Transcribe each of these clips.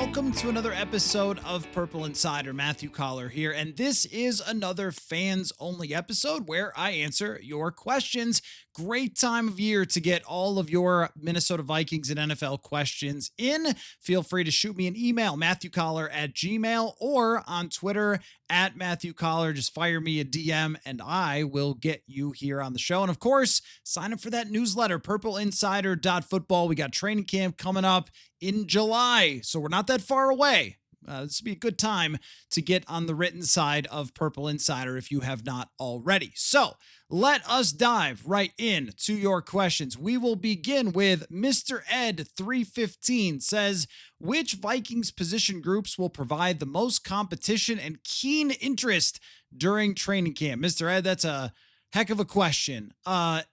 welcome to another episode of Purple Insider. Matthew Coller here, and this is another fans-only episode where I answer your questions. Great time of year to get all of your Minnesota Vikings and NFL questions in. Feel free to shoot me an email, matthewcoller@gmail, or on Twitter @MatthewColler. Just fire me a DM and I will get you here on the show. And of course, sign up for that newsletter, purpleinsider.football. We got training camp coming up in July, so we're not that far away. This would be a good time to get on the written side of Purple Insider if you have not already. So let us dive right in to your questions. We will begin with Mr. Ed 315 says, which Vikings position groups will provide the most competition and keen interest during training camp? Mr. Ed, that's a heck of a question. I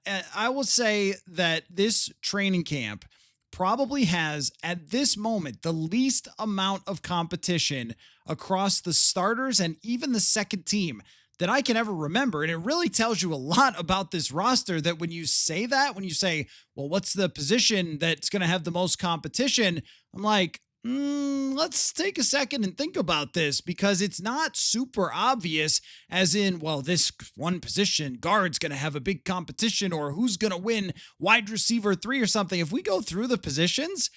will say that this training camp probably has, at this moment, the least amount of competition across the starters and even the second team that I can ever remember. And it really tells you a lot about this roster that when you say that, when you say, well, what's the position that's going to have the most competition? I'm like, let's take a second and think about this, because it's not super obvious as in, well, this one position guard's going to have a big competition, or who's going to win wide receiver 3 or something. If we go through the positions,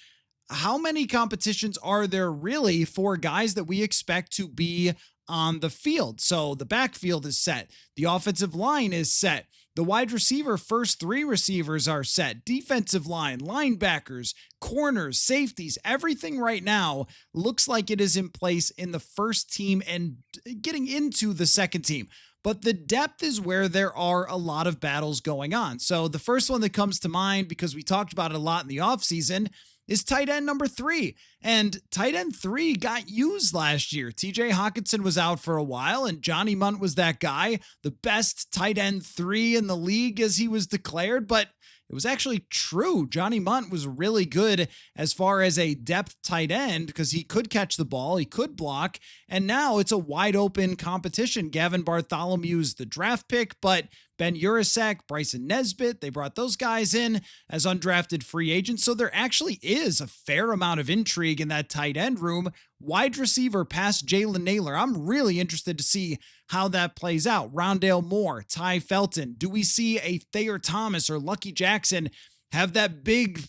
how many competitions are there really for guys that we expect to be on the field? So the backfield is set. The offensive line is set. The wide receiver first 3 receivers are set. Defensive line, linebackers, corners, safeties, everything right now looks like it is in place in the first team and getting into the second team. But the depth is where there are a lot of battles going on. So the first one that comes to mind, because we talked about it a lot in the offseason, is tight end number 3. And tight end 3 got used last year. TJ Hawkinson was out for a while, and Johnny Munt was that guy, the best tight end 3 in the league as he was declared. But it was actually true. Johnny Munt was really good as far as a depth tight end because he could catch the ball, he could block, and now it's a wide open competition. Gavin Bartholomew's the draft pick, but Ben Urasek, Bryson Nesbitt, they brought those guys in as undrafted free agents. So there actually is a fair amount of intrigue in that tight end room. Wide receiver past Jalen Naylor, I'm really interested to see how that plays out. Rondale Moore, Ty Felton. Do we see a Thayer Thomas or Lucky Jackson have that big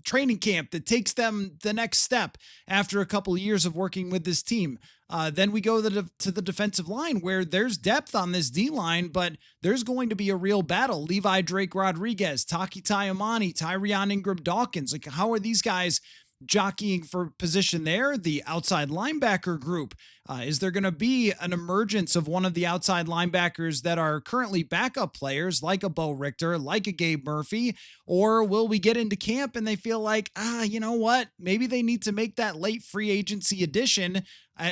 training camp that takes them the next step after a couple of years of working with this team? Then we go to the defensive line, where there's depth on this D-line, but there's going to be a real battle. Levi Drake Rodriguez, Taki Taimani, Tyrion Ingram Dawkins. Like, how are these guys jockeying for position there? The outside linebacker group. Is there going to be an emergence of one of the outside linebackers that are currently backup players, like a Bo Richter, like a Gabe Murphy? Or will we get into camp and they feel like, you know what? Maybe they need to make that late free agency addition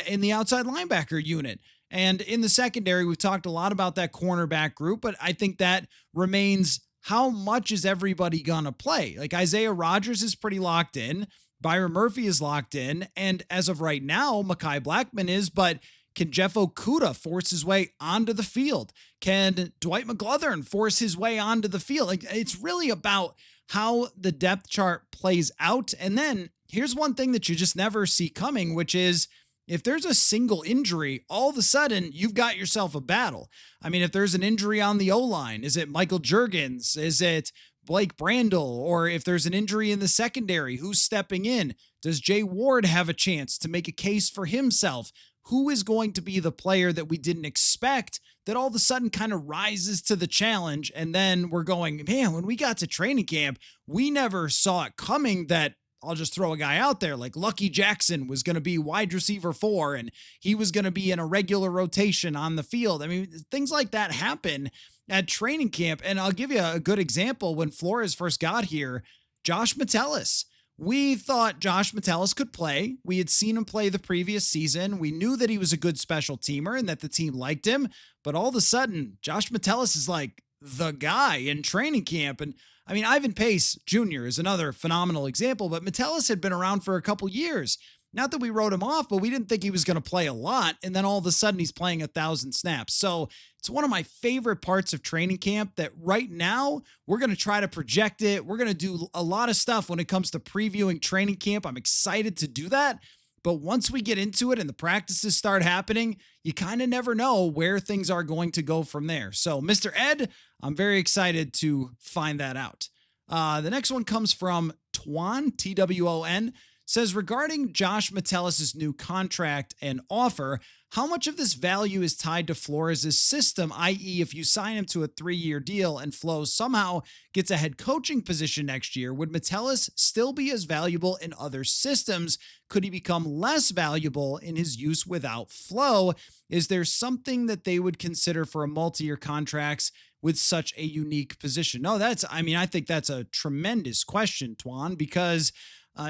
in the outside linebacker unit. And in the secondary, we've talked a lot about that cornerback group, but I think that remains, how much is everybody going to play? Like, Isaiah Rodgers is pretty locked in. Byron Murphy is locked in. And as of right now, Mekhi Blackmon is, but can Jeff Okudah force his way onto the field? Can Dwight McGlothern force his way onto the field? Like, it's really about how the depth chart plays out. And then here's one thing that you just never see coming, which is if there's a single injury, all of a sudden you've got yourself a battle. I mean, if there's an injury on the O-line, is it Michael Juergens? Is it Blake Brandel? Or if there's an injury in the secondary, who's stepping in? Does Jay Ward have a chance to make a case for himself? Who is going to be the player that we didn't expect that all of a sudden kind of rises to the challenge? And then we're going, man, when we got to training camp, we never saw it coming that, I'll just throw a guy out there, like Lucky Jackson was going to be wide receiver 4 and he was going to be in a regular rotation on the field. I mean, things like that happen at training camp. And I'll give you a good example. When Flores first got here, Josh Metellus, we thought Josh Metellus could play. We had seen him play the previous season. We knew that he was a good special teamer and that the team liked him. But all of a sudden, Josh Metellus is like the guy in training camp. And I mean, Ivan Pace Jr. is another phenomenal example, but Metellus had been around for a couple years. Not that we wrote him off, but we didn't think he was going to play a lot. And then all of a sudden he's playing 1,000 snaps. So it's one of my favorite parts of training camp that right now we're going to try to project it. We're going to do a lot of stuff when it comes to previewing training camp. I'm excited to do that. But once we get into it and the practices start happening, you kind of never know where things are going to go from there. So, Mr. Ed, I'm very excited to find that out. The next one comes from Twon, TWON, says regarding Josh Metellus' new contract and offer, how much of this value is tied to Flores' system, i.e., if you sign him to a 3-year deal and Flo somehow gets a head coaching position next year, would Metellus still be as valuable in other systems? Could he become less valuable in his use without Flo? Is there something that they would consider for a multi-year contracts with such a unique position? No, I think that's a tremendous question, Twan, because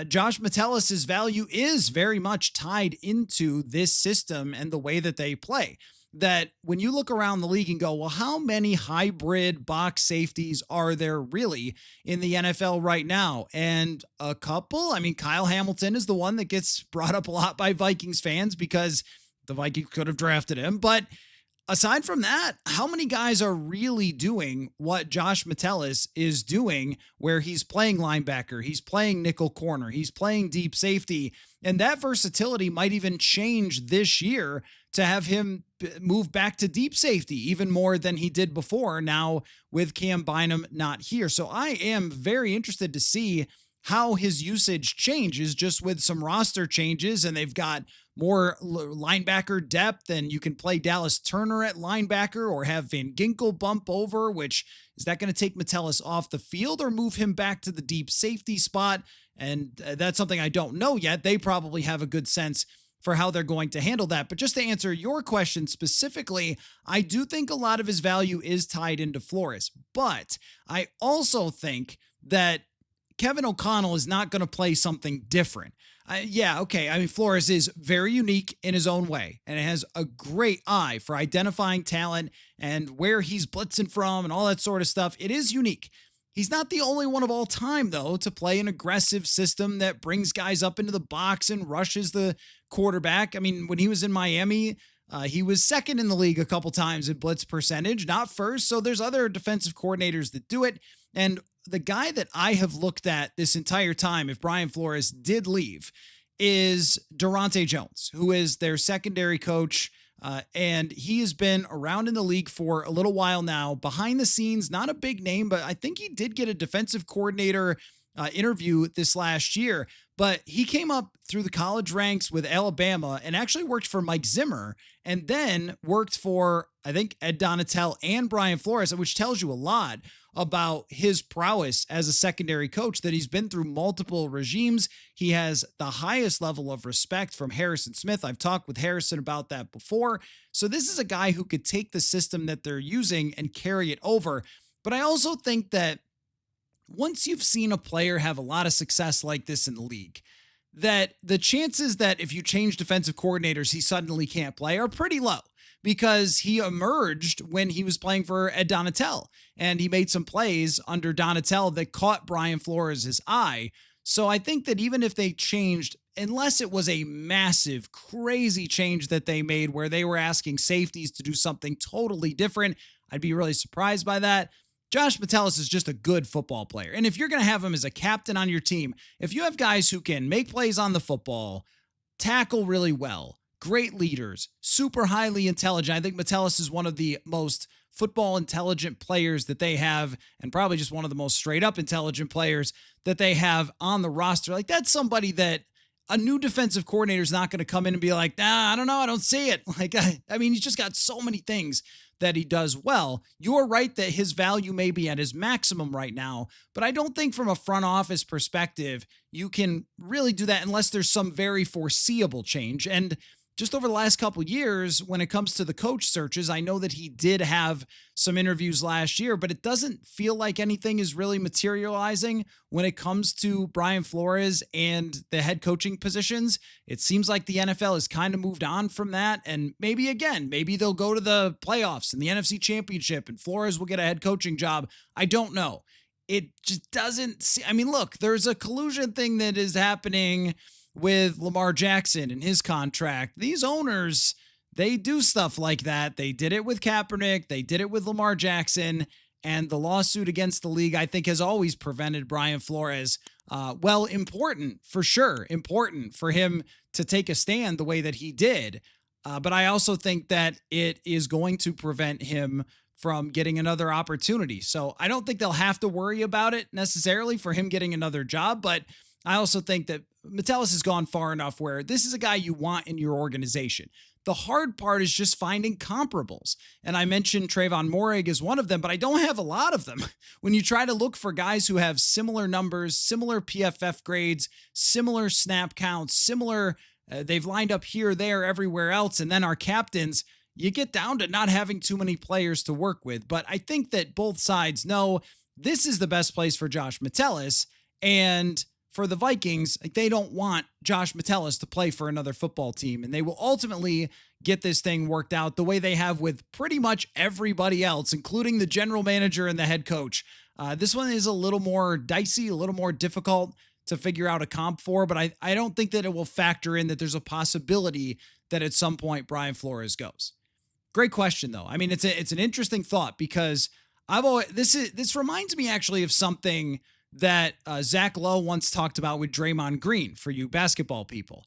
Josh Metellus' value is very much tied into this system and the way that they play. That when you look around the league and go, well, how many hybrid box safeties are there really in the NFL right now? And a couple. I mean, Kyle Hamilton is the one that gets brought up a lot by Vikings fans because the Vikings could have drafted him. But aside from that, how many guys are really doing what Josh Metellus is doing, where he's playing linebacker, he's playing nickel corner, he's playing deep safety, and that versatility might even change this year to have him move back to deep safety even more than he did before now with Cam Bynum not here. So I am very interested to see how his usage changes just with some roster changes, and they've got more linebacker depth, and you can play Dallas Turner at linebacker or have Van Ginkel bump over, which is that going to take Metellus off the field or move him back to the deep safety spot? And that's something I don't know yet. They probably have a good sense for how they're going to handle that. But just to answer your question specifically, I do think a lot of his value is tied into Flores, but I also think that Kevin O'Connell is not going to play something different. Flores is very unique in his own way, and it has a great eye for identifying talent and where he's blitzing from and all that sort of stuff. It is unique. He's not the only one of all time, though, to play an aggressive system that brings guys up into the box and rushes the quarterback. I mean, when he was in Miami, he was second in the league a couple times in blitz percentage, not first. So there's other defensive coordinators that do it. And the guy that I have looked at this entire time, if Brian Flores did leave, is Durante Jones, who is their secondary coach. And he has been around in the league for a little while now. Behind the scenes, not a big name, but I think he did get a defensive coordinator interview this last year. But he came up through the college ranks with Alabama and actually worked for Mike Zimmer and then worked for, I think, Ed Donatel and Brian Flores, which tells you a lot about his prowess as a secondary coach, that he's been through multiple regimes. He has the highest level of respect from Harrison Smith. I've talked with Harrison about that before. So this is a guy who could take the system that they're using and carry it over. But I also think that once you've seen a player have a lot of success like this in the league, that the chances that if you change defensive coordinators, he suddenly can't play are pretty low, because he emerged when he was playing for Ed Donatel, and he made some plays under Donatel that caught Brian Flores' eye. So I think that even if they changed, unless it was a massive, crazy change that they made where they were asking safeties to do something totally different, I'd be really surprised by that. Josh Metellus is just a good football player. And if you're going to have him as a captain on your team, if you have guys who can make plays on the football, tackle really well, great leaders, super highly intelligent. I think Metellus is one of the most football intelligent players that they have, and probably just one of the most straight up intelligent players that they have on the roster. Like, that's somebody that a new defensive coordinator is not going to come in and be like, I don't know, I don't see it. Like, I mean, he's just got so many things that he does well. You're right that his value may be at his maximum right now, but I don't think from a front office perspective, you can really do that unless there's some very foreseeable change. And just over the last couple years, when it comes to the coach searches, I know that he did have some interviews last year, but it doesn't feel like anything is really materializing when it comes to Brian Flores and the head coaching positions. It seems like the NFL has kind of moved on from that. And maybe they'll go to the playoffs and the NFC Championship and Flores will get a head coaching job. I don't know. It just doesn't see. I mean, look, there's a collusion thing that is happening with Lamar Jackson and his contract. These owners, they do stuff like that. They did it with Kaepernick. They did it with Lamar Jackson. And the lawsuit against the league, I think, has always prevented Brian Flores. Important for sure, important for him to take a stand the way that he did. But I also think that it is going to prevent him from getting another opportunity. So I don't think they'll have to worry about it necessarily for him getting another job. But I also think that Metellus has gone far enough where this is a guy you want in your organization. The hard part is just finding comparables. And I mentioned Trayvon Moehrig is one of them, but I don't have a lot of them. When you try to look for guys who have similar numbers, similar PFF grades, similar snap counts, similar, they've lined up here, there, everywhere else, and then our captains, you get down to not having too many players to work with. But I think that both sides know this is the best place for Josh Metellus. And for the Vikings, they don't want Josh Metellus to play for another football team, and they will ultimately get this thing worked out the way they have with pretty much everybody else, including the general manager and the head coach. This one is a little more dicey, a little more difficult to figure out a comp for, but I don't think that it will factor in that there's a possibility that at some point Brian Flores goes. Great question, though. I mean, it's an interesting thought because this reminds me actually of something that Zach Lowe once talked about with Draymond Green for you basketball people.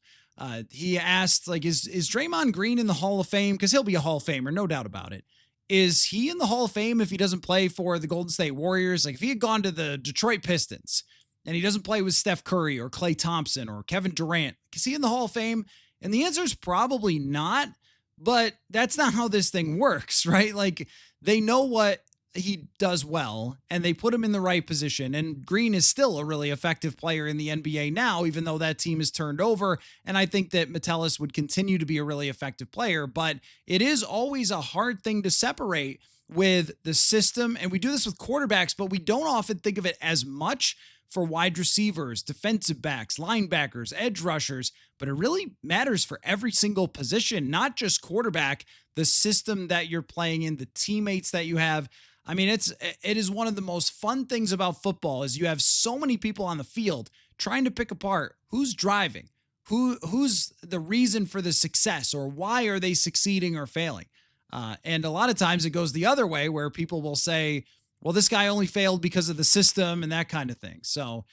He asked, like, is Draymond Green in the Hall of Fame? Because he'll be a Hall of Famer, no doubt about it. Is he in the Hall of Fame if he doesn't play for the Golden State Warriors? Like, if he had gone to the Detroit Pistons and he doesn't play with Steph Curry or Klay Thompson or Kevin Durant, is he in the Hall of Fame? And the answer is probably not, but that's not how this thing works, right? Like, they know what he does well, and they put him in the right position. And Green is still a really effective player in the NBA now, even though that team is turned over. And I think that Metellus would continue to be a really effective player, but it is always a hard thing to separate with the system. And we do this with quarterbacks, but we don't often think of it as much for wide receivers, defensive backs, linebackers, edge rushers, but it really matters for every single position, not just quarterback, the system that you're playing in, the teammates that you have. I mean, it is one of the most fun things about football is you have so many people on the field trying to pick apart who's driving, who's the reason for the success, or why are they succeeding or failing. And a lot of times it goes the other way where people will say, well, this guy only failed because of the system and that kind of thing. So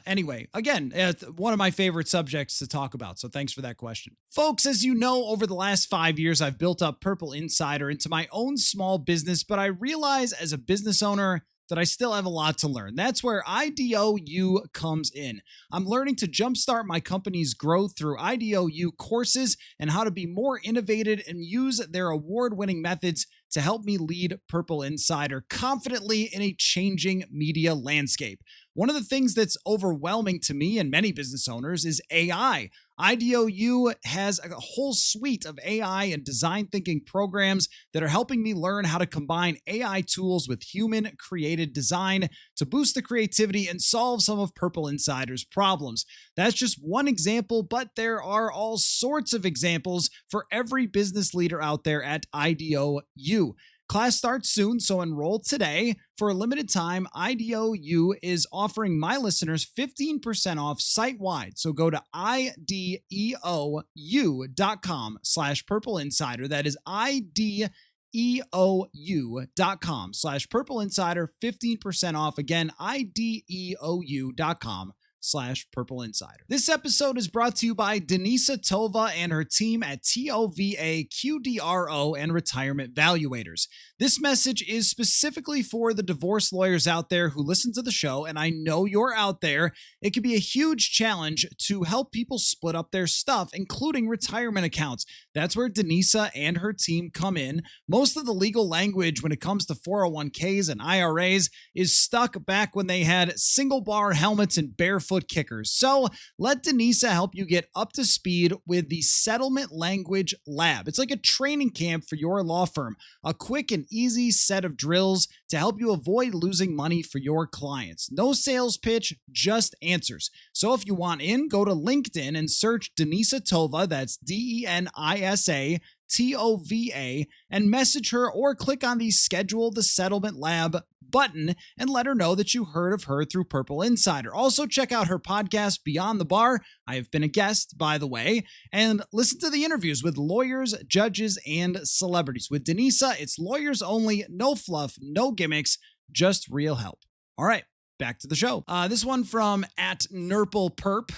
anyway, again, one of my favorite subjects to talk about. So thanks for that question. Folks, as you know, over the last 5 years, I've built up Purple Insider into my own small business, but I realize as a business owner that I still have a lot to learn. That's where IDOU comes in. I'm learning to jumpstart my company's growth through IDOU courses and how to be more innovative and use their award-winning methods to help me lead Purple Insider confidently in a changing media landscape. One of the things that's overwhelming to me and many business owners is AI. IDOU has a whole suite of AI and design thinking programs that are helping me learn how to combine AI tools with human-created design to boost the creativity and solve some of Purple Insider's problems. That's just one example, but there are all sorts of examples for every business leader out there at IDOU. Class starts soon, so enroll today. For a limited time, IDOU is offering my listeners 15% off site-wide. So go to IDEOU.com/Purple Insider. That is IDEOU.com/Purple Insider, 15% off. Again, IDEOU.com/Purple Insider. This episode is brought to you by Denisa Tova and her team at TOVA QDRO and Retirement Valuators. This message is specifically for the divorce lawyers out there who listen to the show, and I know you're out there. It can be a huge challenge to help people split up their stuff, including retirement accounts. That's where Denisa and her team come in. Most of the legal language when it comes to 401ks and IRAs is stuck back when they had single bar helmets and barefoot kickers. So let Denisa help you get up to speed with the Settlement Language Lab. It's like a training camp for your law firm, a quick and easy set of drills to help you avoid losing money for your clients. No sales pitch, just answers. So if you want in, go to LinkedIn and search Denisa Tova, that's DENISA TOVA, and message her or click on the Schedule the Settlement Lab button and let her know that you heard of her through Purple Insider. Also, check out her podcast, Beyond the Bar. I have been a guest, by the way, and listen to the interviews with lawyers, judges, and celebrities. With Denisa, it's lawyers only, no fluff, no gimmicks, just real help. All right. Back to the show. This one from @NurplePerp.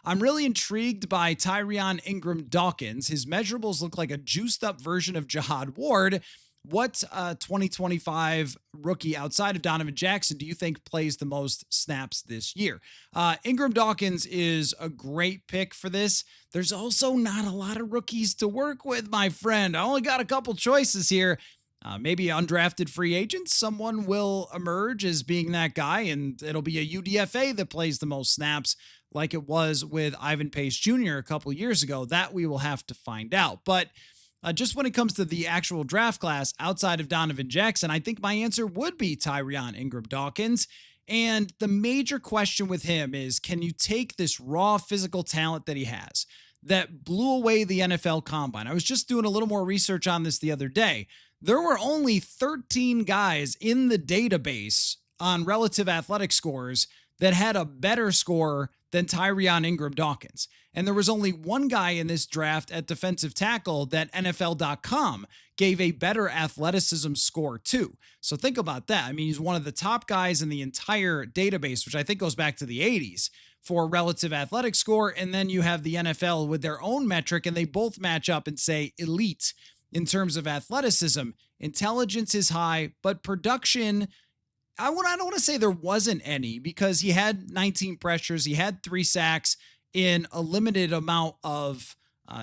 I'm really intrigued by Tyrion Ingram Dawkins. His measurables look like a juiced up version of Jihad Ward. What 2025 rookie outside of Donovan Jackson do you think plays the most snaps this year? Ingram Dawkins is a great pick for this. There's also not a lot of rookies to work with, my friend. I only got a couple choices here. Maybe undrafted free agents. Someone will emerge as being that guy, and it'll be a UDFA that plays the most snaps, like it was with Ivan Pace Jr. a couple years ago. That we will have to find out. But just when it comes to the actual draft class outside of Donovan Jackson, I think my answer would be Tyrion Ingram Dawkins. And the major question with him is, can you take this raw physical talent that he has that blew away the NFL Combine? I was just doing a little more research on this the other day. There were only 13 guys in the database on relative athletic scores that had a better score than Tyrion Ingram Dawkins. And there was only one guy in this draft at defensive tackle that NFL.com gave a better athleticism score to. So think about that. I mean, he's one of the top guys in the entire database, which I think goes back to the 80s for relative athletic score. And then you have the NFL with their own metric, and they both match up and say elite in terms of athleticism. Intelligence is high, but production, I don't want to say there wasn't any, because he had 19 pressures. He had 3 sacks in a limited amount of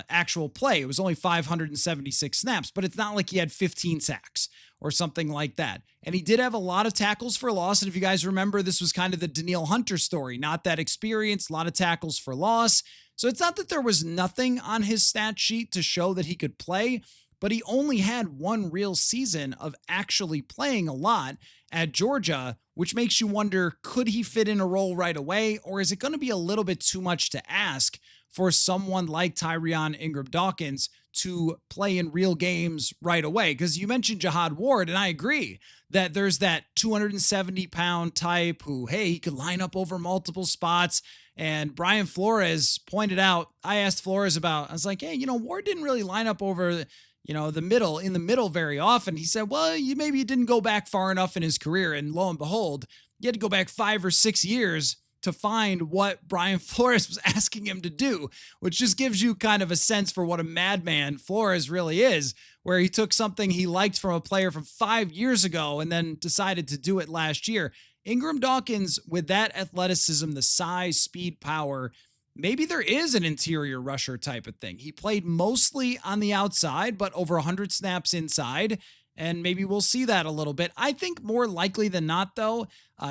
actual play. It was only 576 snaps, but it's not like he had 15 sacks or something like that. And he did have a lot of tackles for loss. And if you guys remember, this was kind of the Danielle Hunter story, not that experienced, a lot of tackles for loss. So it's not that there was nothing on his stat sheet to show that he could play, but he only had one real season of actually playing a lot at Georgia, which makes you wonder, could he fit in a role right away? Or is it going to be a little bit too much to ask for someone like Tyrion Ingram Dawkins to play in real games right away? Because you mentioned Jihad Ward, and I agree that there's that 270-pound type who, hey, he could line up over multiple spots. And Brian Flores pointed out, I asked Flores about, I was like, hey, Ward didn't really line up over in the middle very often. He said, well, maybe he didn't go back far enough in his career. And lo and behold, you had to go back 5 or 6 years to find what Brian Flores was asking him to do, which just gives you kind of a sense for what a madman Flores really is, where he took something he liked from a player from 5 years ago and then decided to do it last year. Ingram Dawkins, with that athleticism, the size, speed, power, maybe there is an interior rusher type of thing. He played mostly on the outside, but over 100 snaps inside, and maybe we'll see that a little bit. I think more likely than not, though,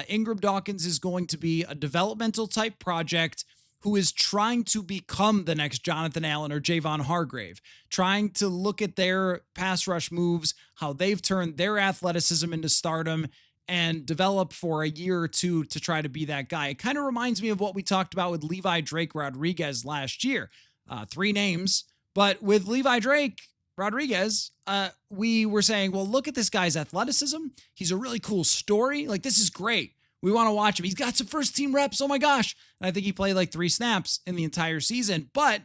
Ingram Dawkins is going to be a developmental type project who is trying to become the next Jonathan Allen or Javon Hargrave, trying to look at their pass rush moves, how they've turned their athleticism into stardom, and develop for a year or two to try to be that guy. It kind of reminds me of what we talked about with Levi Drake Rodriguez last year. 3 names, but with Levi Drake Rodriguez, we were saying, well, look at this guy's athleticism. He's a really cool story. Like, this is great. We want to watch him. He's got some first team reps. Oh my gosh. And I think he played like 3 snaps in the entire season, but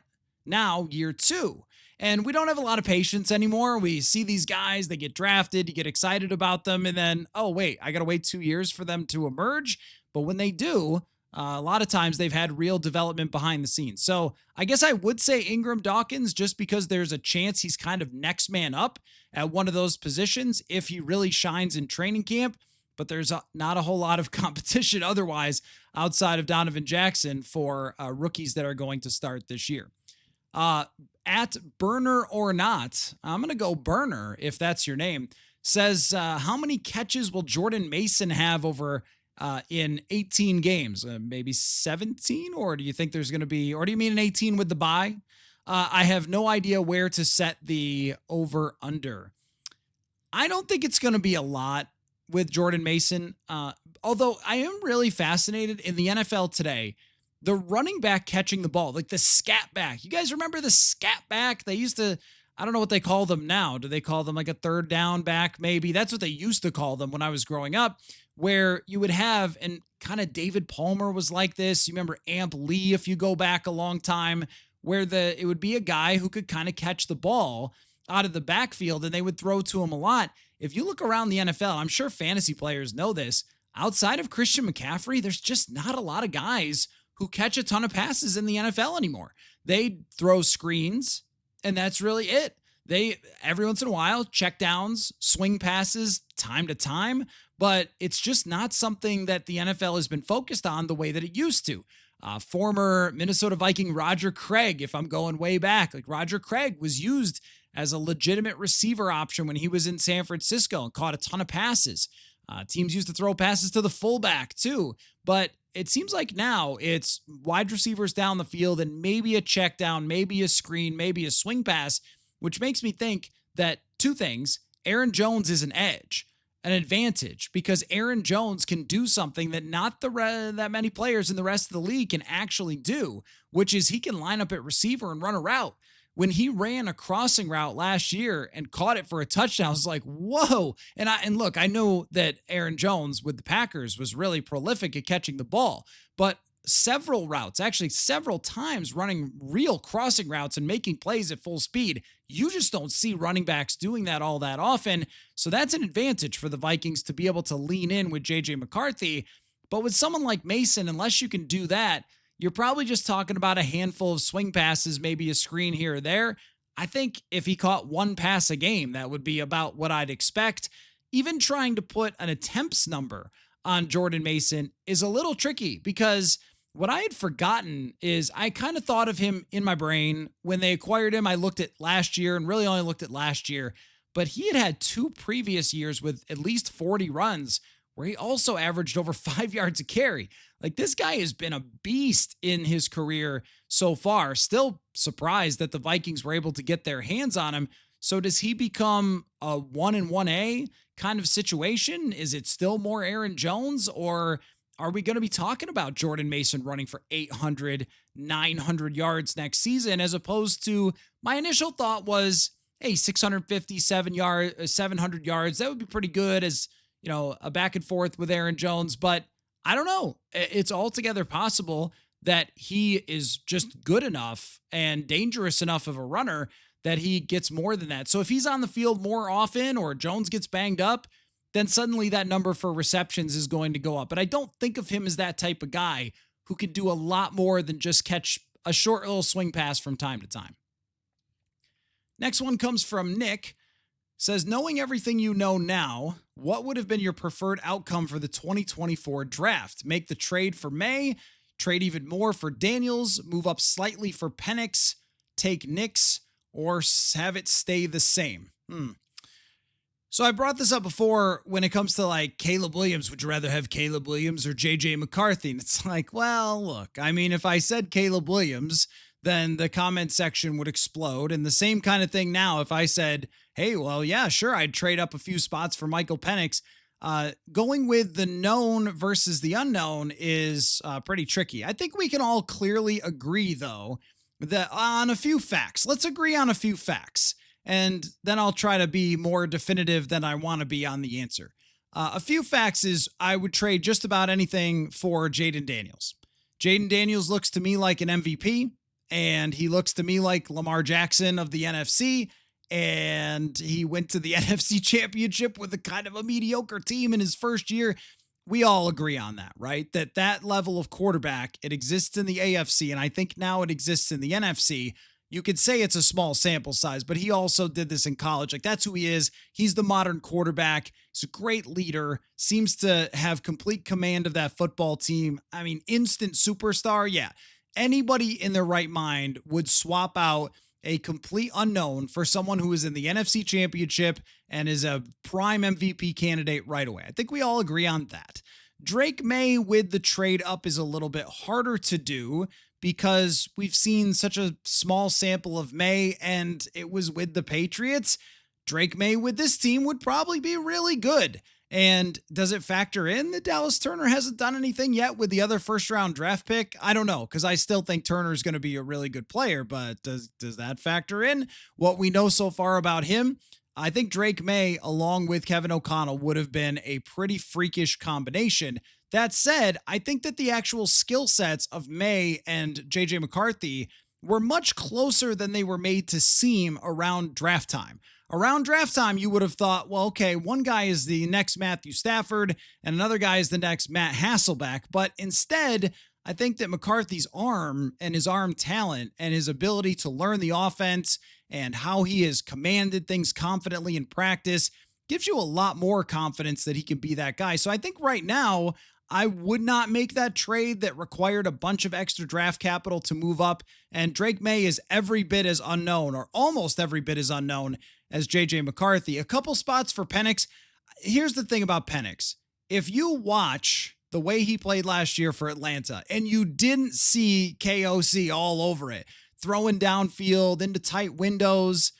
now year 2. And we don't have a lot of patience anymore. We see these guys, they get drafted, you get excited about them, and then, oh, wait, I got to wait 2 years for them to emerge. But when they do, a lot of times they've had real development behind the scenes. So I guess I would say Ingram Dawkins, just because there's a chance he's kind of next man up at one of those positions if he really shines in training camp. But there's not a whole lot of competition otherwise outside of Donovan Jackson for rookies that are going to start this year. At Burner or Not, I'm going to go Burner if that's your name, says, how many catches will Jordan Mason have over in 18 games? Maybe 17? Or do you think there's going to be, or do you mean an 18 with the bye? I have no idea where to set the over under. I don't think it's going to be a lot with Jordan Mason. Although I am really fascinated in the NFL today. The running back catching the ball, like the scat back. You guys remember the scat back? They used to, I don't know what they call them now. Do they call them like a third down back? Maybe that's what they used to call them when I was growing up, where you would have, and kind of David Palmer was like this. You remember Amp Lee, if you go back a long time, where it would be a guy who could kind of catch the ball out of the backfield and they would throw to him a lot. If you look around the NFL, I'm sure fantasy players know this. Outside of Christian McCaffrey, there's just not a lot of guys who catch a ton of passes in the NFL anymore. They throw screens, and that's really it. They, every once in a while, check downs, swing passes, time to time, but it's just not something that the NFL has been focused on the way that it used to. Former Minnesota Viking Roger Craig, if I'm going way back, like Roger Craig was used as a legitimate receiver option when he was in San Francisco and caught a ton of passes. Teams used to throw passes to the fullback too, but it seems like now it's wide receivers down the field and maybe a check down, maybe a screen, maybe a swing pass, which makes me think that two things. Aaron Jones is an edge, an advantage, because Aaron Jones can do something that not that many players in the rest of the league can actually do, which is he can line up at receiver and run a route. When he ran a crossing route last year and caught it for a touchdown, I was like, whoa. And look, I know that Aaron Jones with the Packers was really prolific at catching the ball, but several routes, actually several times running real crossing routes and making plays at full speed. You just don't see running backs doing that all that often. So that's an advantage for the Vikings to be able to lean in with JJ McCarthy. But with someone like Mason, unless you can do that, you're probably just talking about a handful of swing passes, maybe a screen here or there. I think if he caught one pass a game, that would be about what I'd expect. Even trying to put an attempts number on Jordan Mason is a little tricky, because what I had forgotten is I kind of thought of him in my brain when they acquired him. I looked at last year and really only looked at last year, but he had two previous years with at least 40 runs where he also averaged over 5 yards a carry. Like, this guy has been a beast in his career so far. Still surprised that the Vikings were able to get their hands on him. So does he become a 1-1A kind of situation? Is it still more Aaron Jones, or are we going to be talking about Jordan Mason running for 800, 900 yards next season, as opposed to my initial thought was, hey, 657 yards, 700 yards, that would be pretty good as, you know, a back and forth with Aaron Jones. But I don't know. It's altogether possible that he is just good enough and dangerous enough of a runner that he gets more than that. So if he's on the field more often or Jones gets banged up, then suddenly that number for receptions is going to go up. But I don't think of him as that type of guy who could do a lot more than just catch a short little swing pass from time to time. Next one comes from Nick. Says, knowing everything you know now, what would have been your preferred outcome for the 2024 draft? Make the trade for May, trade even more for Daniels, move up slightly for Penix, take Nix, or have it stay the same? So I brought this up before when it comes to like Caleb Williams. Would you rather have Caleb Williams or JJ McCarthy? And it's like, well, look, I mean, if I said Caleb Williams, then the comment section would explode. And the same kind of thing now, if I said, hey, well, yeah, sure, I'd trade up a few spots for Michael Penix. Going with the known versus the unknown is pretty tricky. I think we can all clearly agree, though, that on a few facts. Let's agree on a few facts, and then I'll try to be more definitive than I want to be on the answer. A few facts is I would trade just about anything for Jaden Daniels. Jaden Daniels looks to me like an MVP, and he looks to me like Lamar Jackson of the NFC, and he went to the NFC Championship with a kind of a mediocre team in his first year. We all agree on that, right? That level of quarterback, it exists in the AFC, and I think now it exists in the NFC. You could say it's a small sample size, but he also did this in college. Like, that's who he is. He's the modern quarterback. He's a great leader, seems to have complete command of that football team. I mean, instant superstar. Yeah. Anybody in their right mind would swap out a complete unknown for someone who is in the NFC Championship and is a prime MVP candidate right away. I think we all agree on that. Drake May with the trade up is a little bit harder to do because we've seen such a small sample of May, and it was with the Patriots. Drake May with this team would probably be really good. And does it factor in that Dallas Turner hasn't done anything yet with the other first round draft pick? I don't know, because I still think Turner is going to be a really good player, but does that factor in what we know so far about him? I think Drake May, along with Kevin O'Connell, would have been a pretty freakish combination. That said, I think that the actual skill sets of May and JJ McCarthy were much closer than they were made to seem around draft time. Around draft time, you would have thought, well, okay, one guy is the next Matthew Stafford and another guy is the next Matt Hasselbeck. But instead, I think that McCarthy's arm and his arm talent and his ability to learn the offense and how he has commanded things confidently in practice gives you a lot more confidence that he can be that guy. So I think right now, I would not make that trade that required a bunch of extra draft capital to move up. And Drake May is every bit as unknown, or almost every bit as unknown, as JJ McCarthy. A couple spots for Penix. Here's the thing about Penix. If you watch the way he played last year for Atlanta and you didn't see KOC all over it, throwing downfield into tight windows,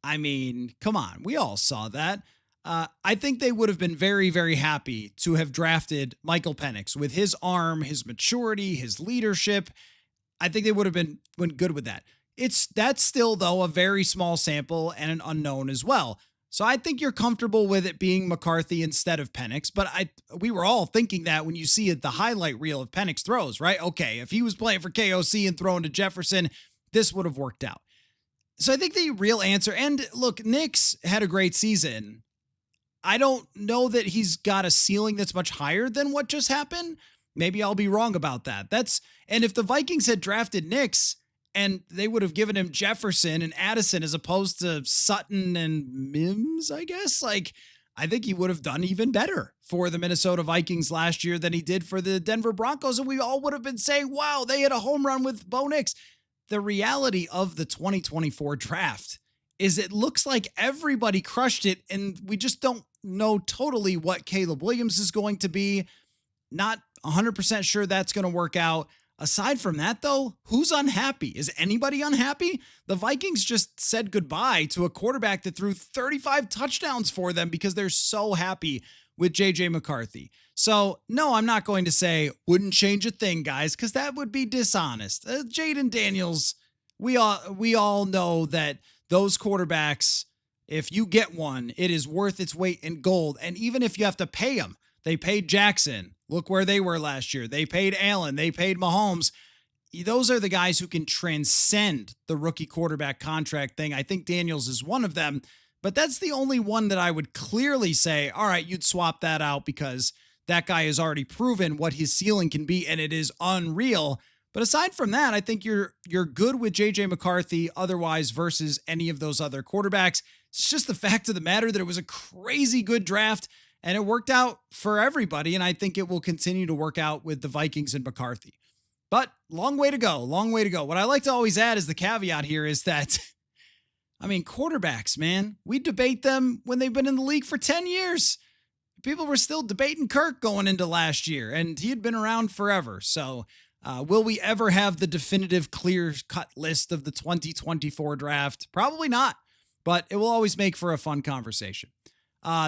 I mean, come on, we all saw that. I think they would have been very, very happy to have drafted Michael Penix with his arm, his maturity, his leadership. I think they would have been good with that. That's still, though, a very small sample and an unknown as well. So I think you're comfortable with it being McCarthy instead of Penix. But we were all thinking that when you see the highlight reel of Penix throws, right? Okay, if he was playing for KOC and throwing to Jefferson, this would have worked out. So I think the real answer, and look, Nix had a great season. I don't know that he's got a ceiling that's much higher than what just happened. Maybe I'll be wrong about that. And if the Vikings had drafted Nix and they would have given him Jefferson and Addison as opposed to Sutton and Mims, I guess, I think he would have done even better for the Minnesota Vikings last year than he did for the Denver Broncos. And we all would have been saying, wow, they hit a home run with Bo Nix. The reality of the 2024 draft is it looks like everybody crushed it, and we just don't know totally what Caleb Williams is going to be. Not 100% sure that's going to work out. Aside from that, though, who's unhappy? Is anybody unhappy? The Vikings just said goodbye to a quarterback that threw 35 touchdowns for them because they're so happy with JJ McCarthy. So, no, I'm not going to say wouldn't change a thing, guys, because that would be dishonest. Jaden Daniels, we all know that those quarterbacks, if you get one, it is worth its weight in gold. And even if you have to pay them, they paid Jackson. Look where they were last year. They paid Allen. They paid Mahomes. Those are the guys who can transcend the rookie quarterback contract thing. I think Daniels is one of them, but that's the only one that I would clearly say, all right, you'd swap that out because that guy has already proven what his ceiling can be, and it is unreal. But aside from that, I think you're good with JJ McCarthy otherwise versus any of those other quarterbacks. It's just the fact of the matter that it was a crazy good draft and it worked out for everybody. And I think it will continue to work out with the Vikings and McCarthy. But long way to go. What I like to always add as the caveat here is that, I mean, quarterbacks, man, we debate them when they've been in the league for 10 years. People were still debating Kirk going into last year, and he had been around forever. So, will we ever have the definitive clear-cut list of the 2024 draft? Probably not, but it will always make for a fun conversation.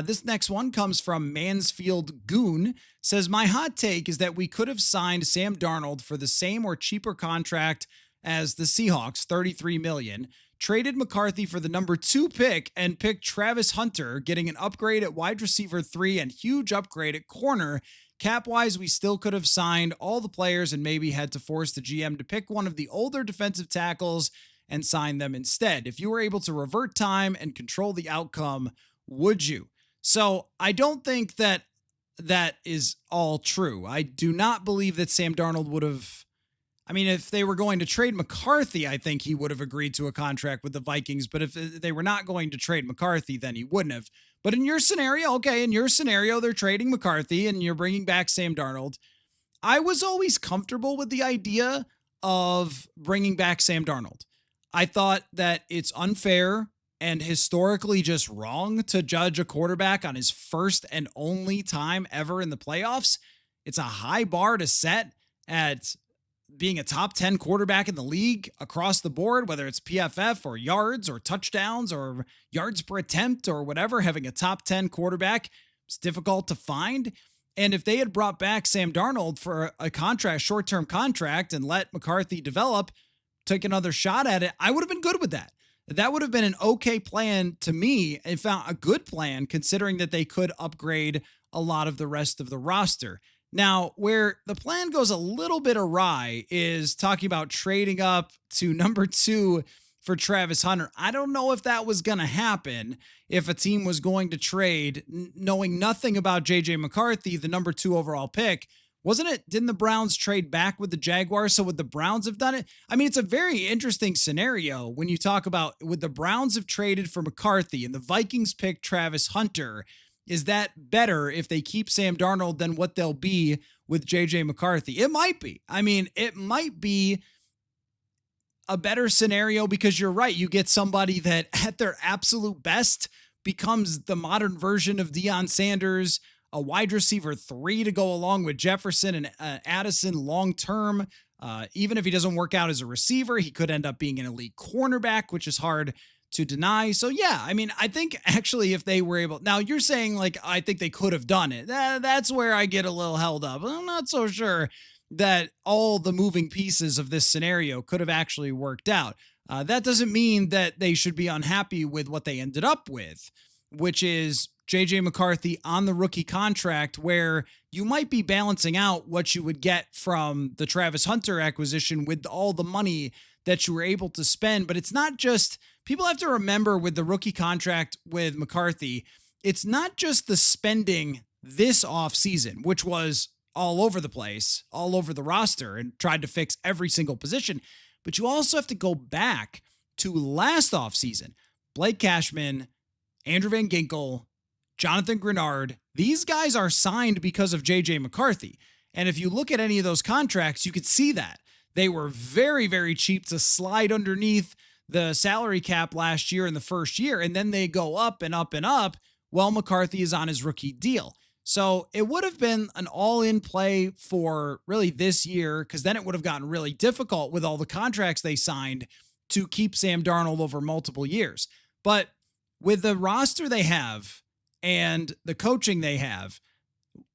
This next one comes from Mansfield Goon. Says, my hot take is that we could have signed Sam Darnold for the same or cheaper contract as the Seahawks, $33 million, traded McCarthy for the number 2 pick, and picked Travis Hunter, getting an upgrade at wide receiver 3 and huge upgrade at corner. Cap-wise, we still could have signed all the players and maybe had to force the GM to pick one of the older defensive tackles and sign them instead. If you were able to revert time and control the outcome, would you? So I don't think that is all true. I do not believe that Sam Darnold would have, I mean, if they were going to trade McCarthy, I think he would have agreed to a contract with the Vikings. But if they were not going to trade McCarthy, then he wouldn't have. But in your scenario, they're trading McCarthy and you're bringing back Sam Darnold. I was always comfortable with the idea of bringing back Sam Darnold. I thought that it's unfair and historically just wrong to judge a quarterback on his first and only time ever in the playoffs. It's a high bar to set at being a top 10 quarterback in the league across the board, whether it's PFF or yards or touchdowns or yards per attempt or whatever. Having a top 10 quarterback It's difficult to find. And if they had brought back Sam Darnold for a contract, short-term contract, and let McCarthy develop, take another shot at it, I would have been good with that. That would have been an okay plan to me, and found a good plan considering that they could upgrade a lot of the rest of the roster. Now, where the plan goes a little bit awry is talking about trading up to number 2 for Travis Hunter. I don't know if that was going to happen if a team was going to trade, knowing nothing about JJ McCarthy, the number 2 overall pick. Wasn't it? Didn't the Browns trade back with the Jaguars? So would the Browns have done it? I mean, it's a very interesting scenario when you talk about would the Browns have traded for McCarthy and the Vikings picked Travis Hunter. Is that better if they keep Sam Darnold than what they'll be with JJ McCarthy? It might be. I mean, it might be a better scenario because you're right. You get somebody that at their absolute best becomes the modern version of Deion Sanders, a wide receiver 3 to go along with Jefferson and Addison long-term. Even if he doesn't work out as a receiver, he could end up being an elite cornerback, which is hard to deny. So yeah, I mean, I think actually if they were able, now you're saying like, I think they could have done it. That's where I get a little held up. I'm not so sure that all the moving pieces of this scenario could have actually worked out. That doesn't mean that they should be unhappy with what they ended up with, which is JJ McCarthy on the rookie contract, where you might be balancing out what you would get from the Travis Hunter acquisition with all the money that you were able to spend. But it's not just, people have to remember with the rookie contract with McCarthy, it's not just the spending this offseason, which was all over the place, all over the roster, and tried to fix every single position. But you also have to go back to last offseason. Blake Cashman, Andrew Van Ginkel, Jonathan Grenard, these guys are signed because of JJ McCarthy. And if you look at any of those contracts, you could see that. They were very, very cheap to slide underneath the salary cap last year in the first year, and then they go up and up and up while McCarthy is on his rookie deal. So it would have been an all-in play for really this year, because then it would have gotten really difficult with all the contracts they signed to keep Sam Darnold over multiple years. But with the roster they have and the coaching they have,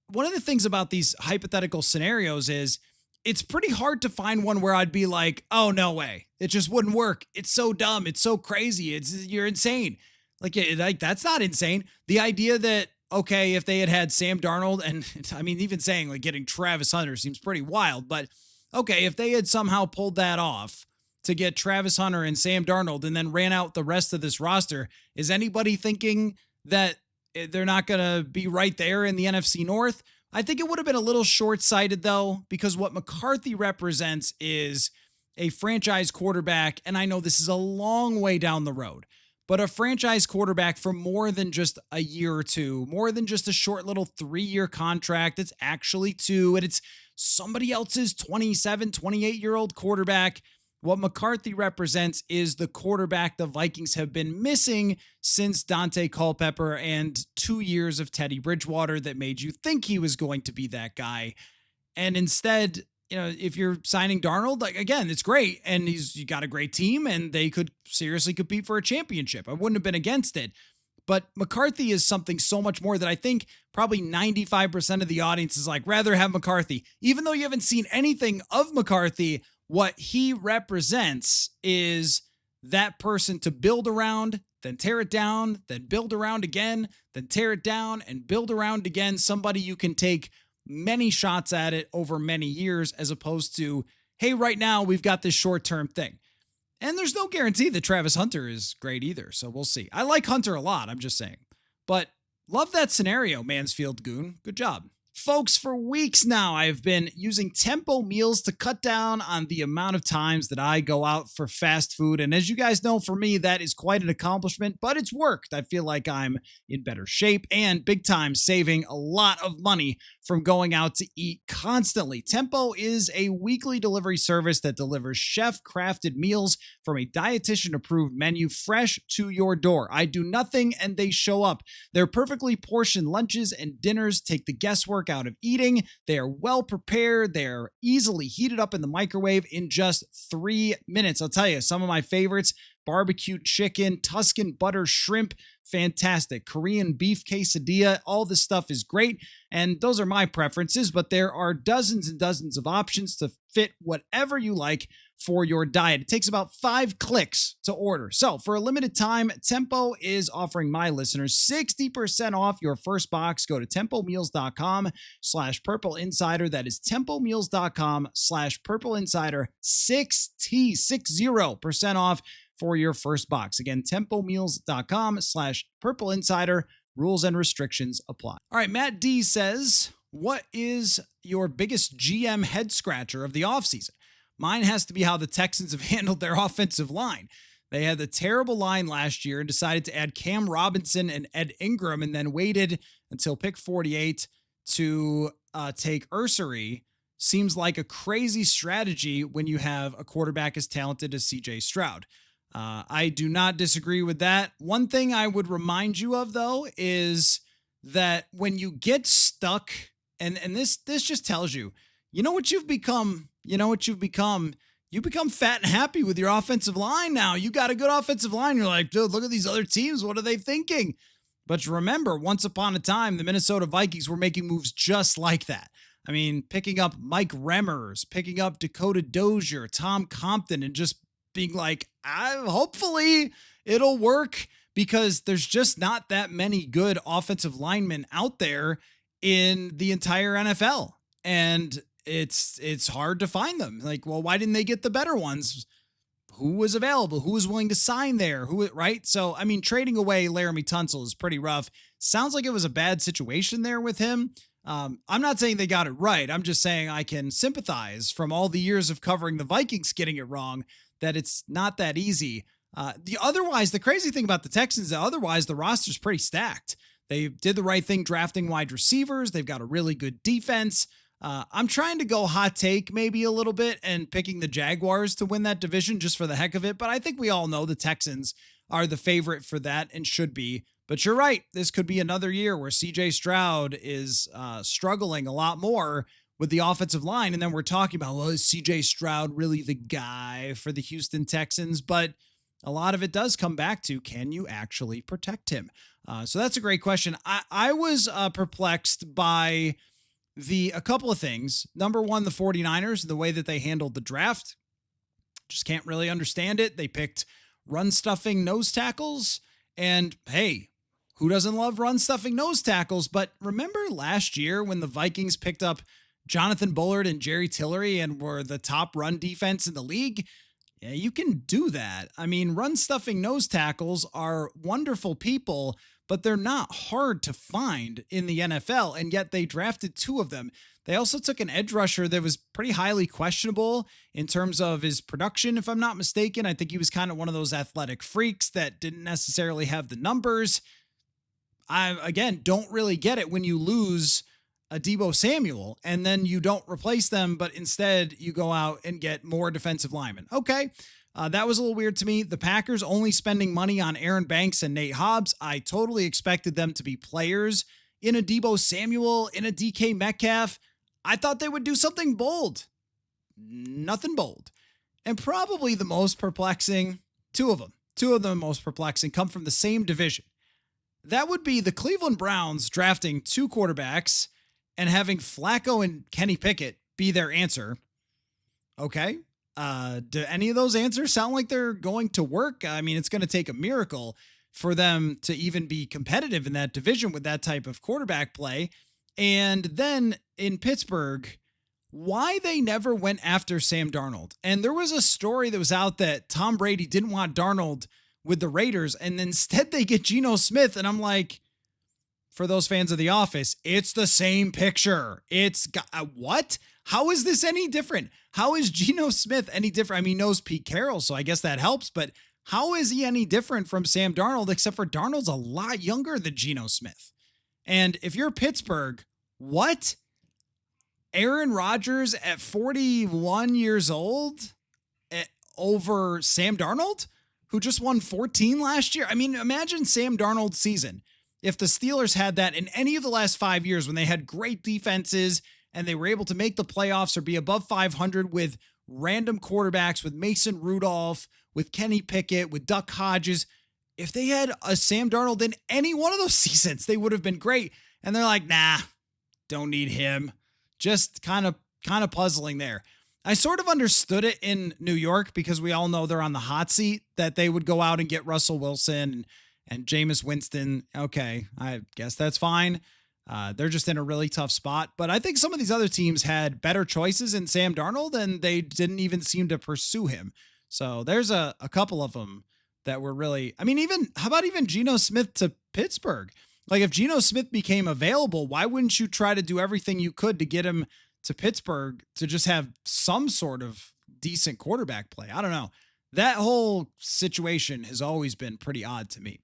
one of the things about these hypothetical scenarios is it's pretty hard to find one where I'd be like, oh, no way. It just wouldn't work. It's so dumb. It's so crazy. You're insane. Like that's not insane. The idea that, okay, if they had Sam Darnold, and I mean, even saying like getting Travis Hunter seems pretty wild, but okay, if they had somehow pulled that off to get Travis Hunter and Sam Darnold and then ran out the rest of this roster, is anybody thinking that they're not going to be right there in the NFC North? I think it would have been a little short-sighted though, because what McCarthy represents is a franchise quarterback, and I know this is a long way down the road, but a franchise quarterback for more than just a year or two, more than just a short little 3-year contract. It's actually 2, and it's somebody else's 27, 28-year-old quarterback. What McCarthy represents is the quarterback the Vikings have been missing since Dante Culpepper and 2 years of Teddy Bridgewater that made you think he was going to be that guy. And instead, you know, if you're signing Darnold, like, again, it's great, and you got a great team, and they could seriously compete for a championship. I wouldn't have been against it. But McCarthy is something so much more that I think probably 95% of the audience is like, rather have McCarthy. Even though you haven't seen anything of McCarthy, what he represents is that person to build around, then tear it down, then build around again, then tear it down and build around again. Somebody you can take many shots at it over many years, as opposed to, hey, right now we've got this short-term thing. And there's no guarantee that Travis Hunter is great either, so we'll see. I like Hunter a lot, I'm just saying. But love that scenario, Mansfield Goon. Good job. Folks, for weeks now, I've been using Tempo meals to cut down on the amount of times that I go out for fast food. And as you guys know, for me, that is quite an accomplishment, but it's worked. I feel like I'm in better shape and big time saving a lot of money from going out to eat constantly. Tempo is a weekly delivery service that delivers chef-crafted meals from a dietitian-approved menu fresh to your door. I do nothing and they show up. Their perfectly portioned lunches and dinners take the guesswork out of eating. They are well prepared. They're easily heated up in the microwave in just 3 minutes. I'll tell you, some of my favorites: barbecue chicken, Tuscan butter shrimp, fantastic. Korean beef quesadilla, all this stuff is great. And those are my preferences, but there are dozens and dozens of options to fit whatever you like for your diet. It takes about 5 clicks to order. So for a limited time, Tempo is offering my listeners 60% off your first box. Go to tempomeals.com/Purple Insider. That is tempomeals.com/Purple Insider. 60% off for your first box. Again, tempomeals.com/Purple Insider. Rules and restrictions apply. All right, Matt D says, what is your biggest GM head scratcher of the offseason? Mine has to be how the Texans have handled their offensive line. They had the terrible line last year and decided to add Cam Robinson and Ed Ingram and then waited until pick 48 to take Ursery. Seems like a crazy strategy when you have a quarterback as talented as CJ Stroud. I do not disagree with that. One thing I would remind you of, though, is that when you get stuck, and this just tells you, you know what you've become. You know what you've become. You become fat and happy with your offensive line now. You got a good offensive line. You're like, dude, look at these other teams. What are they thinking? But remember, once upon a time, the Minnesota Vikings were making moves just like that. I mean, picking up Mike Remmers, picking up Dakota Dozier, Tom Compton, and just being like, hopefully it'll work, because there's just not that many good offensive linemen out there in the entire NFL. And it's hard to find them. Like, well, why didn't they get the better ones? Who was available? Who was willing to sign there? Right? So, I mean, trading away Laramie Tunsil is pretty rough. Sounds like it was a bad situation there with him. I'm not saying they got it right. I'm just saying I can sympathize from all the years of covering the Vikings getting it wrong, that it's not that easy. The crazy thing about the Texans is that otherwise the roster's pretty stacked. They did the right thing drafting wide receivers. They've got a really good defense. I'm trying to go hot take maybe a little bit and picking the Jaguars to win that division just for the heck of it. But I think we all know the Texans are the favorite for that and should be. But you're right. This could be another year where CJ Stroud is struggling a lot more with the offensive line. And then we're talking about, well, is CJ Stroud really the guy for the Houston Texans? But a lot of it does come back to, can you actually protect him? So that's a great question. I was perplexed by a couple of things. Number one, the 49ers, the way that they handled the draft. Just can't really understand it. They picked run-stuffing nose tackles. And hey, who doesn't love run-stuffing nose tackles? But remember last year when the Vikings picked up Jonathan Bullard and Jerry Tillery and were the top run defense in the league? Yeah, you can do that. I mean, run-stuffing nose tackles are wonderful people, but they're not hard to find in the NFL, and yet they drafted 2 of them. They also took an edge rusher that was pretty highly questionable in terms of his production, if I'm not mistaken. I think he was kind of one of those athletic freaks that didn't necessarily have the numbers. I, again, don't really get it when you lose a Deebo Samuel and then you don't replace them, but instead you go out and get more defensive linemen. Okay. That was a little weird to me. The Packers only spending money on Aaron Banks and Nate Hobbs. I totally expected them to be players in a Deebo Samuel, in a DK Metcalf. I thought they would do something bold. Nothing bold. And probably the most perplexing, 2 of the most perplexing come from the same division. That would be the Cleveland Browns drafting 2 quarterbacks and having Flacco and Kenny Pickett be their answer. Okay. Do any of those answers sound like they're going to work? I mean, it's going to take a miracle for them to even be competitive in that division with that type of quarterback play. And then in Pittsburgh, why they never went after Sam Darnold. And there was a story that was out that Tom Brady didn't want Darnold with the Raiders, and instead they get Geno Smith. And I'm like, for those fans of The Office, it's the same picture. It's got what? How is this any different? How is Geno Smith any different? I mean, he knows Pete Carroll, so I guess that helps, but how is he any different from Sam Darnold, except for Darnold's a lot younger than Geno Smith? And if you're Pittsburgh, what? Aaron Rodgers at 41 years old over Sam Darnold, who just won 14 last year? I mean, imagine Sam Darnold's season if the Steelers had that in any of the last 5 years when they had great defenses and they were able to make the playoffs or be above 500 with random quarterbacks, with Mason Rudolph, with Kenny Pickett, with Duck Hodges. if they had a Sam Darnold in any one of those seasons, they would have been great. And they're like, nah, don't need him. Just kind of puzzling there. I sort of understood it in New York because we all know they're on the hot seat, that they would go out and get Russell Wilson and Jameis Winston. Okay, I guess that's fine. They're just in a really tough spot. But I think some of these other teams had better choices in Sam Darnold, and they didn't even seem to pursue him. So there's a couple of them that were really, I mean, how about even Geno Smith to Pittsburgh? Like if Geno Smith became available, why wouldn't you try to do everything you could to get him to Pittsburgh to just have some sort of decent quarterback play? I don't know. That whole situation has always been pretty odd to me.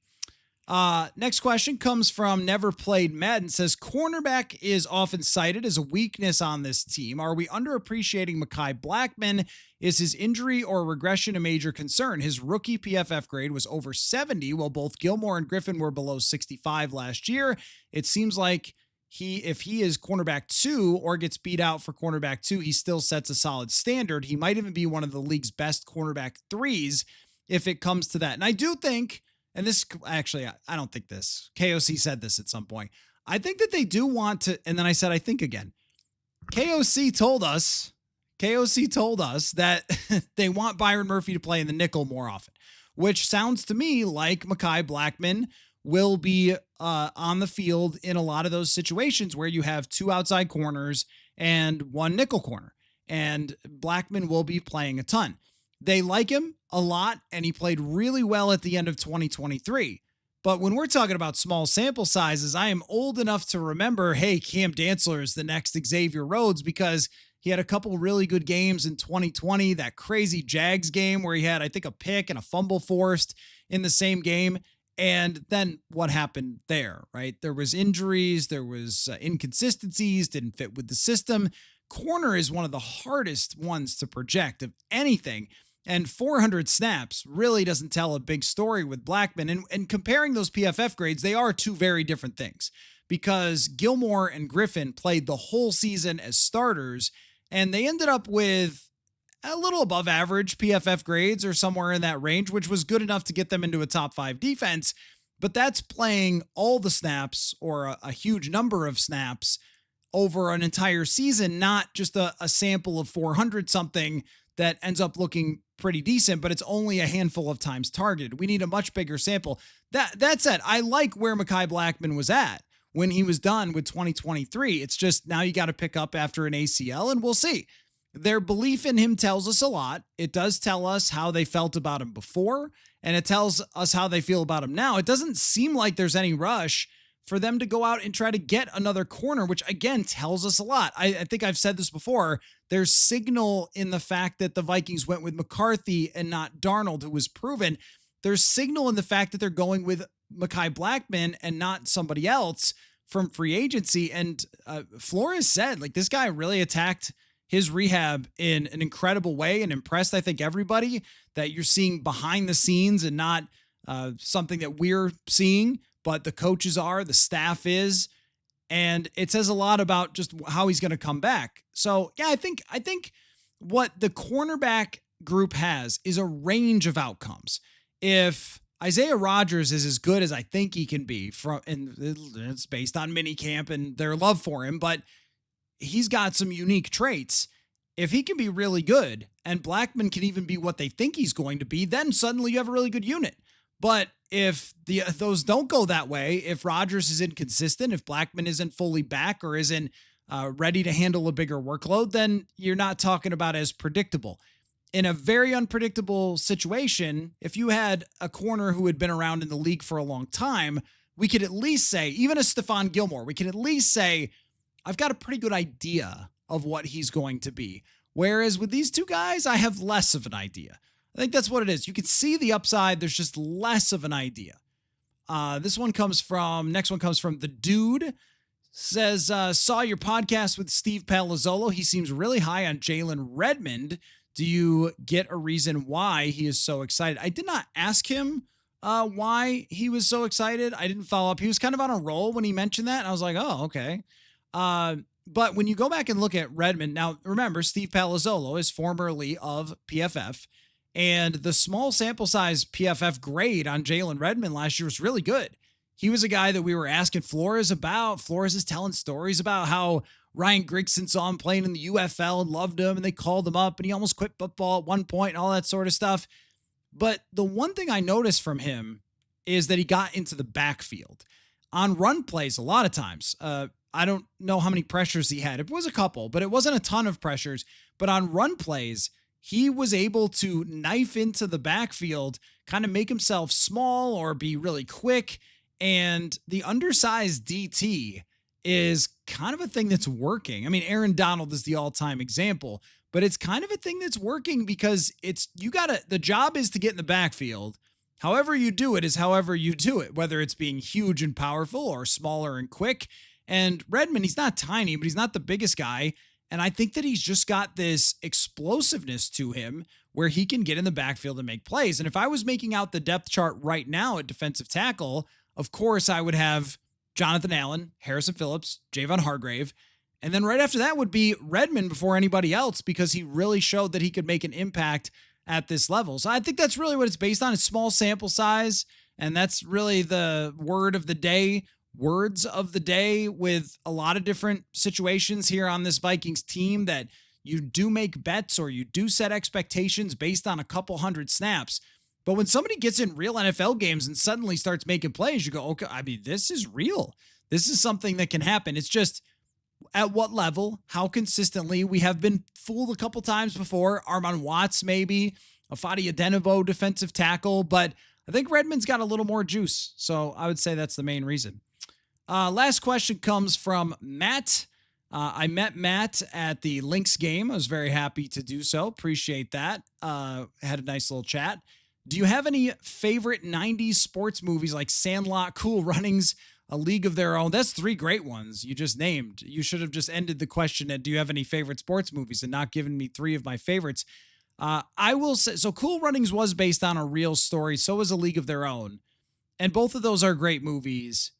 Next question comes from Never Played Madden. Says, cornerback is often cited as a weakness on this team. Are we underappreciating Mekhi Blackmon? Is his injury or regression a major concern? His rookie PFF grade was over 70, while both Gilmore and Griffin were below 65 last year. It seems like if he is cornerback 2 or gets beat out for cornerback 2, he still sets a solid standard. He might even be one of the league's best cornerback 3s if it comes to that. And I do think, and this actually, I don't think this, KOC said this at some point. I think that they do want to, and then I said, I think again, KOC told us that they want Byron Murphy to play in the nickel more often, which sounds to me like Mekhi Blackmon will be on the field in a lot of those situations where you have 2 outside corners and 1 nickel corner, and Blackmon will be playing a ton. They like him a lot, and he played really well at the end of 2023. But when we're talking about small sample sizes, I am old enough to remember, hey, Cam Dantzler is the next Xavier Rhodes, because he had a couple really good games in 2020, that crazy Jags game where he had, I think, a pick and a fumble forced in the same game. And then what happened there, right? There was injuries, there was inconsistencies, didn't fit with the system. Corner is one of the hardest ones to project of anything. And 400 snaps really doesn't tell a big story with Blackmon. And comparing those PFF grades, they are 2 very different things, because Gilmore and Griffin played the whole season as starters, and they ended up with a little above average PFF grades or somewhere in that range, which was good enough to get them into a top 5 defense. But that's playing all the snaps, or a huge number of snaps over an entire season, not just a sample of 400 something that ends up looking pretty decent, but it's only a handful of times targeted. We need a much bigger sample. That said, I like where Mekhi Blackmon was at when he was done with 2023. It's just now you got to pick up after an ACL, and we'll see. Their belief in him tells us a lot. It does tell us how they felt about him before, and it tells us how they feel about him now. It doesn't seem like there's any rush for them to go out and try to get another corner, which again tells us a lot. I think I've said this before. There's signal in the fact that the Vikings went with McCarthy and not Darnold, who was proven. There's signal in the fact that they're going with Mekhi Blackmon and not somebody else from free agency. And Flores said, like, this guy really attacked his rehab in an incredible way and impressed, I think, everybody, that you're seeing behind the scenes and not something that we're seeing, but the coaches are, the staff is, and it says a lot about just how he's going to come back. So yeah, I think what the cornerback group has is a range of outcomes. If Isaiah Rodgers is as good as I think he can be, and it's based on minicamp and their love for him, but he's got some unique traits. If he can be really good and Blackmon can even be what they think he's going to be, then suddenly you have a really good unit. But if those don't go that way, if Rodgers is inconsistent, if Blackmon isn't fully back or isn't ready to handle a bigger workload, then you're not talking about as predictable. In a very unpredictable situation, if you had a corner who had been around in the league for a long time, we could at least say, even a Stephon Gilmore, we can at least say, I've got a pretty good idea of what he's going to be. Whereas with these 2 guys, I have less of an idea. I think that's what it is. You can see the upside. There's just less of an idea. Next one comes from the dude. Says, saw your podcast with Steve Palazzolo. He seems really high on Jalen Redmond. Do you get a reason why he is so excited? I did not ask him why he was so excited. I didn't follow up. He was kind of on a roll when he mentioned that. And I was like, oh, okay. But when you go back and look at Redmond, now remember, Steve Palazzolo is formerly of PFF, And the small sample size PFF grade on Jalen Redmond last year was really good. He was a guy that we were asking Flores about. Flores is telling stories about how Ryan Grigson saw him playing in the UFL and loved him, and they called him up, and he almost quit football at one point and all that sort of stuff. But the one thing I noticed from him is that he got into the backfield on run plays a lot of times. I don't know how many pressures he had. It was a couple, but it wasn't a ton of pressures. But on run plays, he was able to knife into the backfield, kind of make himself small or be really quick. And the undersized DT is kind of a thing that's working. I mean, Aaron Donald is the all-time example, but it's kind of a thing that's working because the job is to get in the backfield. However you do it is however you do it, whether it's being huge and powerful or smaller and quick. And Redmond, he's not tiny, but he's not the biggest guy. And I think that he's just got this explosiveness to him where he can get in the backfield and make plays. And if I was making out the depth chart right now at defensive tackle, of course I would have Jonathan Allen, Harrison Phillips, Javon Hargrave. And then right after that would be Redmond before anybody else because he really showed that he could make an impact at this level. So I think that's really what it's based on. It's small sample size. And that's really the words of the day with a lot of different situations here on this Vikings team that you do make bets or you do set expectations based on a couple hundred snaps. But when somebody gets in real NFL games and suddenly starts making plays, you go, okay, I mean, this is real. This is something that can happen. It's just at what level, how consistently. We have been fooled a couple times before. Armon Watts, maybe, a Fadi Adenabo defensive tackle, but I think Redmond's got a little more juice. So I would say that's the main reason. Last question comes from Matt. I met Matt at the Lynx game. I was very happy to do so. Appreciate that. Had a nice little chat. Do you have any favorite 90s sports movies like Sandlot, Cool Runnings, A League of Their Own? That's 3 great ones you just named. You should have just ended the question at do you have any favorite sports movies and not given me 3 of my favorites. I will say, so Cool Runnings was based on a real story. So is A League of Their Own. And both of those are great movies.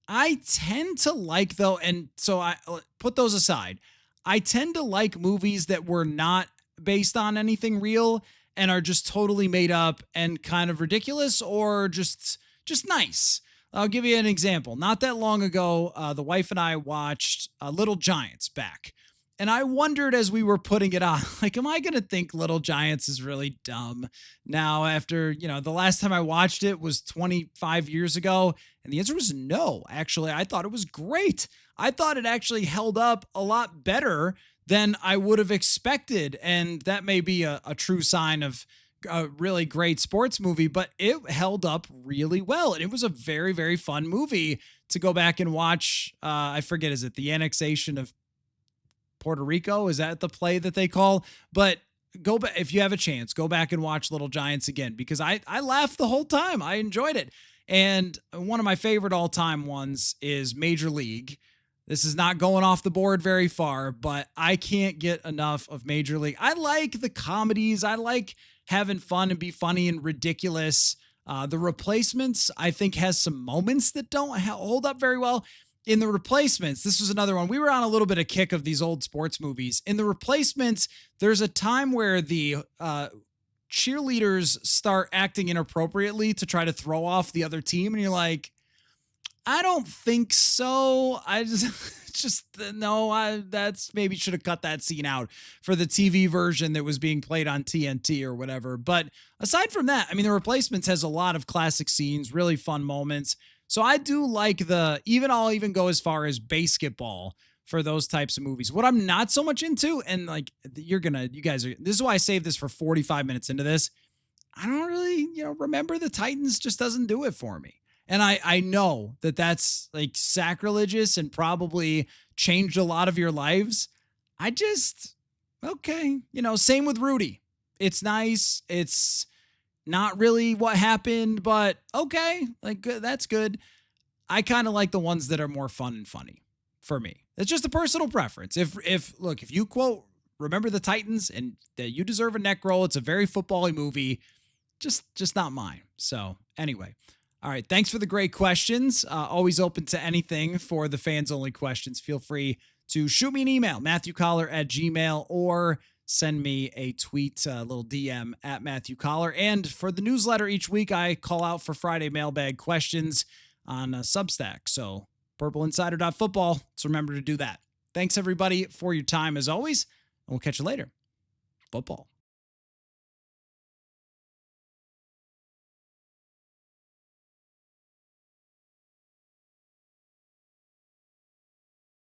I tend to like, though, and so I put those aside. I tend to like movies that were not based on anything real and are just totally made up and kind of ridiculous or just nice. I'll give you an example. Not that long ago, the wife and I watched Little Giants back. And I wondered as we were putting it on, like, am I going to think Little Giants is really dumb now after, the last time I watched it was 25 years ago? And the answer was no. Actually, I thought it was great. I thought it actually held up a lot better than I would have expected. And that may be a true sign of a really great sports movie, but it held up really well. And it was a very, very fun movie to go back and watch. I forget, is it the annexation of Puerto Rico? Is that the play that they call? But go back if you have a chance, go back and watch Little Giants again, because I laughed the whole time. I enjoyed it. And one of my favorite all-time ones is Major League. This is not going off the board very far, but I can't get enough of Major League. I like the comedies. I like having fun and be funny and ridiculous. The Replacements, I think, has some moments that don't hold up very well. In The Replacements, this was another one. We were on a little bit of kick of these old sports movies. In The Replacements, there's a time where the cheerleaders start acting inappropriately to try to throw off the other team. And you're like, I don't think so. I that's maybe should have cut that scene out for the TV version that was being played on TNT or whatever. But aside from that, I mean, The Replacements has a lot of classic scenes, really fun moments. So I do like I'll even go as far as basketball for those types of movies. What I'm not so much into, and like, this is why I saved this for 45 minutes into this. I don't really, remember the Titans just doesn't do it for me. And I know that that's like sacrilegious and probably changed a lot of your lives. Okay. Same with Rudy. It's nice. It's not really what happened, but okay. Like, that's good. I kind of like the ones that are more fun and funny for me. It's just a personal preference. If you quote, remember the Titans and that you deserve a neck roll, it's a very football-y movie, just not mine. So anyway. All right. Thanks for the great questions. Always open to anything for the fans only questions. Feel free to shoot me an email, MatthewColler@gmail.com, or send me a tweet, a little DM at Matthew Coller. And for the newsletter each week, I call out for Friday mailbag questions on Substack. So purpleinsider.football. Let's remember to do that. Thanks, everybody, for your time as always, and we'll catch you later. Football.